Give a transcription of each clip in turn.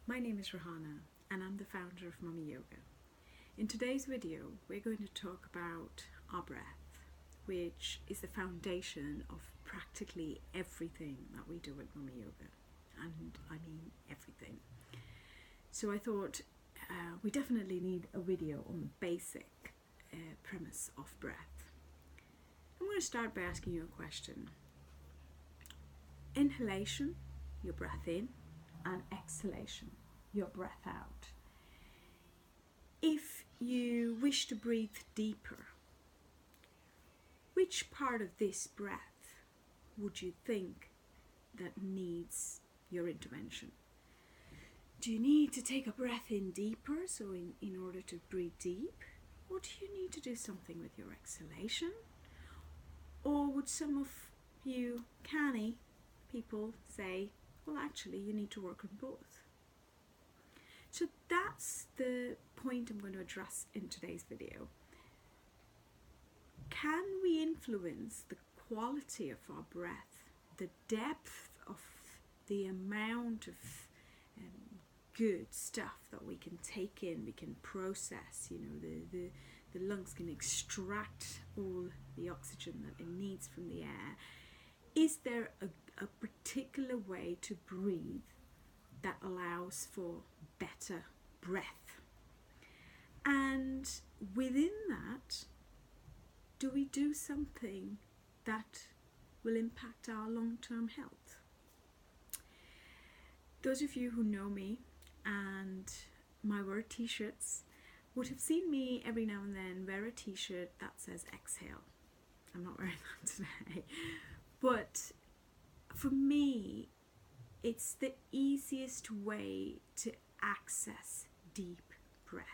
My name is Rahana and I'm the founder of Mummy Yoga. In today's video, we're going to talk about our breath, which is the foundation of practically everything that we do at Mummy Yoga. And I mean everything. So I thought we definitely need a video on the basic premise of breath. I'm going to start by asking you a question. Inhalation, your breath in, and exhalation, your breath out. If you wish to breathe deeper, which part of this breath would you think that needs your intervention? Do you need to take a breath in deeper, so in order to breathe deep? Or do you need to do something with your exhalation? Or would some of you canny people say, well, actually, you need to work on both? So that's the point I'm going to address in today's video. Can we influence the quality of our breath, the depth of the amount of good stuff that we can take in, we can process? The lungs can extract all the oxygen that it needs from the air. Is there a particular way to breathe that allows for better breath? And within that, do we do something that will impact our long-term health? Those of you who know me and my work t-shirts would have seen me every now and then wear a t-shirt that says exhale. I'm not wearing that today. But for me, it's the easiest way to access deep breath.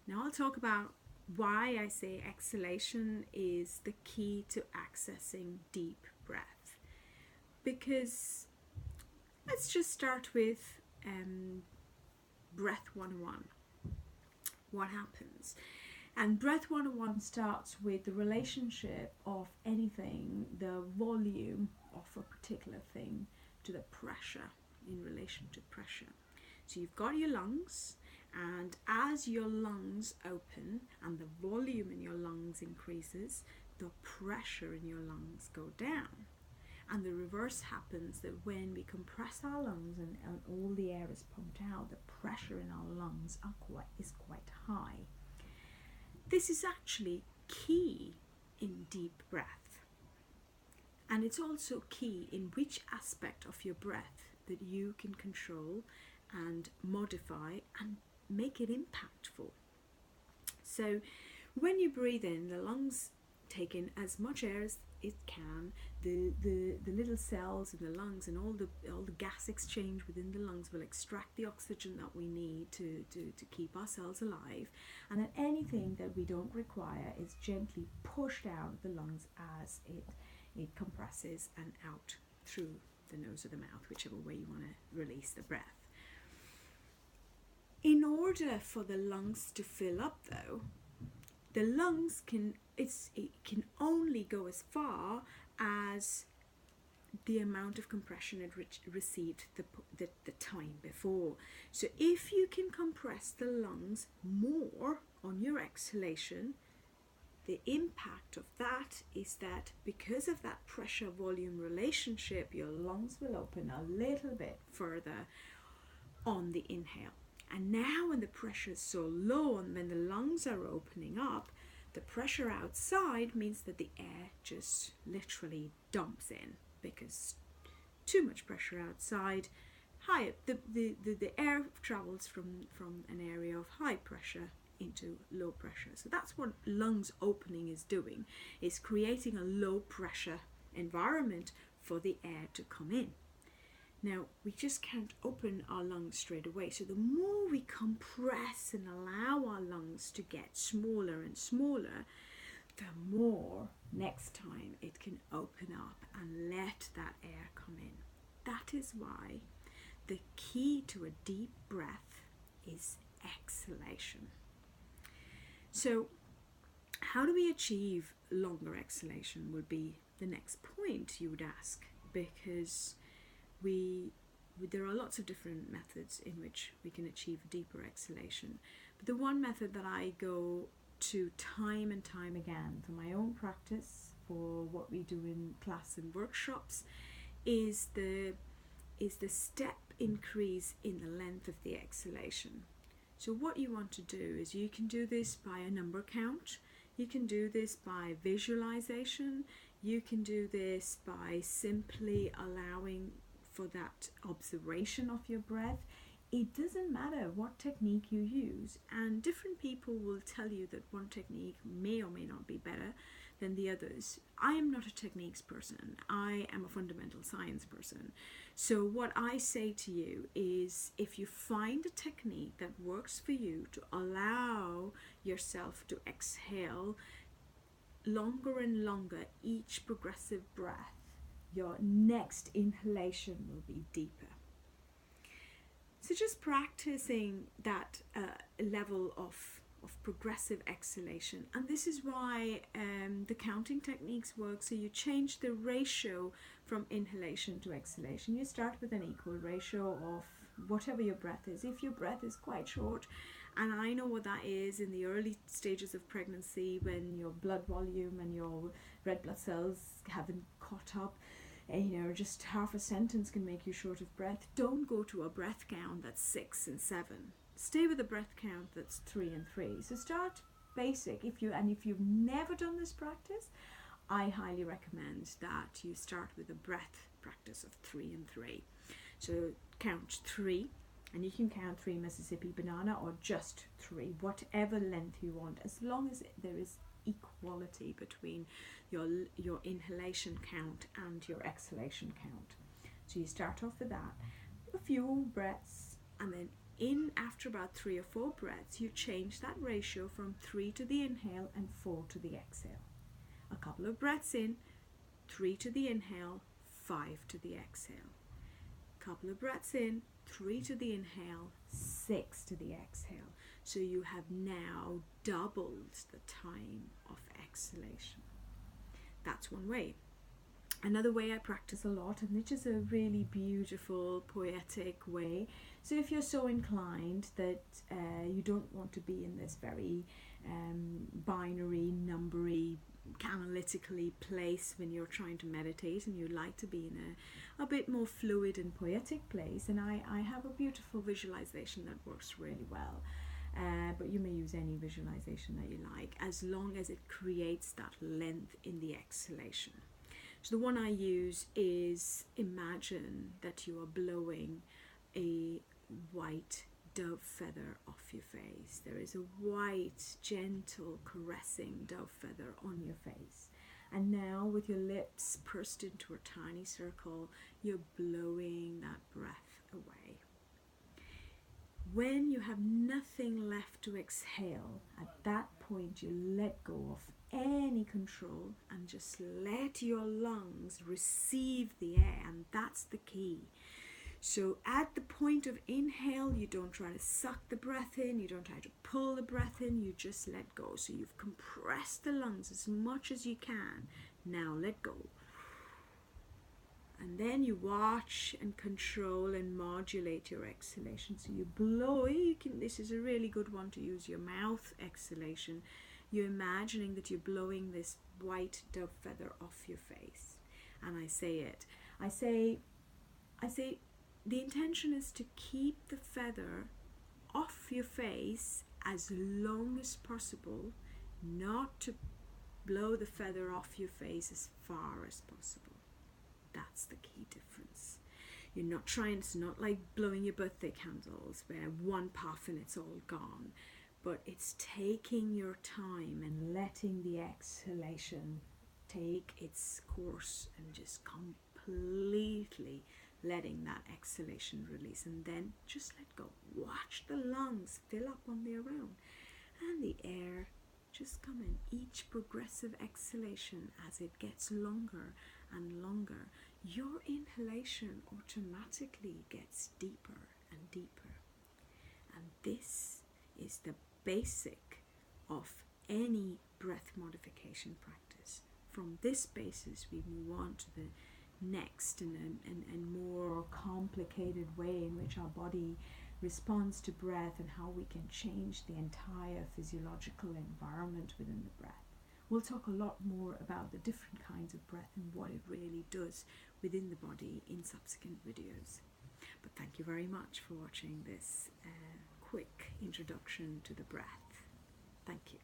Now I'll talk about why I say exhalation is the key to accessing deep breath. Because let's just start with breath 101. What happens? And breath 101 starts with the relationship of anything, the volume of a particular thing, to the pressure, in relation to pressure. So you've got your lungs, and as your lungs open and the volume in your lungs increases, the pressure in your lungs go down. And the reverse happens, that when we compress our lungs and all the air is pumped out, the pressure in our lungs is quite high. This is actually key in deep breath. And it's also key in which aspect of your breath that you can control and modify and make it impactful. So when you breathe in, the lungs take in as much air as it can. The little cells in the lungs and all the gas exchange within the lungs will extract the oxygen that we need to keep ourselves alive, and then anything that we don't require is gently pushed out of the lungs as it compresses and out through the nose or the mouth, whichever way you want to release the breath. In order for the lungs to fill up, though, the lungs can only go as far as the amount of compression it received the time before. So if you can compress the lungs more on your exhalation, the impact of that is that because of that pressure volume relationship, your lungs will open a little bit further on the inhale. And now when the pressure is so low and when the lungs are opening up, the pressure outside means that the air just literally dumps in, because too much pressure outside, the air travels from an area of high pressure into low pressure. So that's what lungs opening is doing, is creating a low pressure environment for the air to come in. Now, we just can't open our lungs straight away. So the more we compress and allow our lungs to get smaller and smaller, the more next time it can open up and let that air come in. That is why the key to a deep breath is exhalation. So how do we achieve longer exhalation would be the next point you would ask, because we there are lots of different methods in which we can achieve a deeper exhalation. But the one method that I go to time and time again for my own practice, for what we do in class and workshops, is the step increase in the length of the exhalation. So what you want to do is, you can do this by a number count, you can do this by visualization, you can do this by simply allowing for that observation of your breath. It doesn't matter what technique you use, and different people will tell you that one technique may or may not be better than the others. I am not a techniques person, I am a fundamental science person. So what I say to you is, if you find a technique that works for you to allow yourself to exhale longer and longer each progressive breath, your next inhalation will be deeper. So just practicing that level of progressive exhalation. And this is why the counting techniques work. So you change the ratio from inhalation to exhalation. You start with an equal ratio of whatever your breath is. If your breath is quite short, and I know what that is in the early stages of pregnancy, when your blood volume and your red blood cells haven't caught up, and just half a sentence can make you short of breath. Don't go to a breath count that's 6 and 7. Stay with a breath count that's 3 and 3. So start basic. If you've never done this practice, I highly recommend that you start with a breath practice of 3 and 3. So count 3, and you can count 3 Mississippi banana or just 3, whatever length you want, as long as there is equality between your inhalation count and your exhalation count. So you start off with that, a few breaths, and then after about 3 or 4 breaths, you change that ratio from 3 to the inhale and 4 to the exhale. A couple of breaths in, 3 to the inhale, 5 to the exhale. Couple of breaths in, 3 to the inhale, 6 to the exhale. So you have now doubled the time of exhalation. That's one way. Another way I practice a lot, and which is a really beautiful, poetic way. So if you're so inclined that you don't want to be in this very binary, numbery, analytically place when you're trying to meditate, and you like to be in a bit more fluid and poetic place, and I have a beautiful visualization that works really well. But you may use any visualization that you like, as long as it creates that length in the exhalation. So the one I use is, imagine that you are blowing a white dove feather off your face. There is a white, gentle, caressing dove feather on your face. And now, with your lips pursed into a tiny circle, you're blowing that breath away. When you have nothing left to exhale, at that point you let go of any control and just let your lungs receive the air, and that's the key. So at the point of inhale, you don't try to suck the breath in, you don't try to pull the breath in, you just let go. So you've compressed the lungs as much as you can. Now let go. And then you watch and control and modulate your exhalation. So you blow, this is a really good one to use your mouth exhalation. You're imagining that you're blowing this white dove feather off your face. And I say it. I say the intention is to keep the feather off your face as long as possible, not to blow the feather off your face as far as possible. That's the key difference. You're not trying, it's not like blowing your birthday candles where one puff and it's all gone, but it's taking your time and letting the exhalation take its course and just completely letting that exhalation release, and then just let go. Watch the lungs fill up on their own, and the air just come in. Each progressive exhalation, as it gets longer and longer, your inhalation automatically gets deeper and deeper. And this is the basic of any breath modification practice. From this basis, we move on to the next and more complex complicated way in which our body responds to breath and how we can change the entire physiological environment within the breath. We'll talk a lot more about the different kinds of breath and what it really does within the body in subsequent videos. But thank you very much for watching this quick introduction to the breath. Thank you.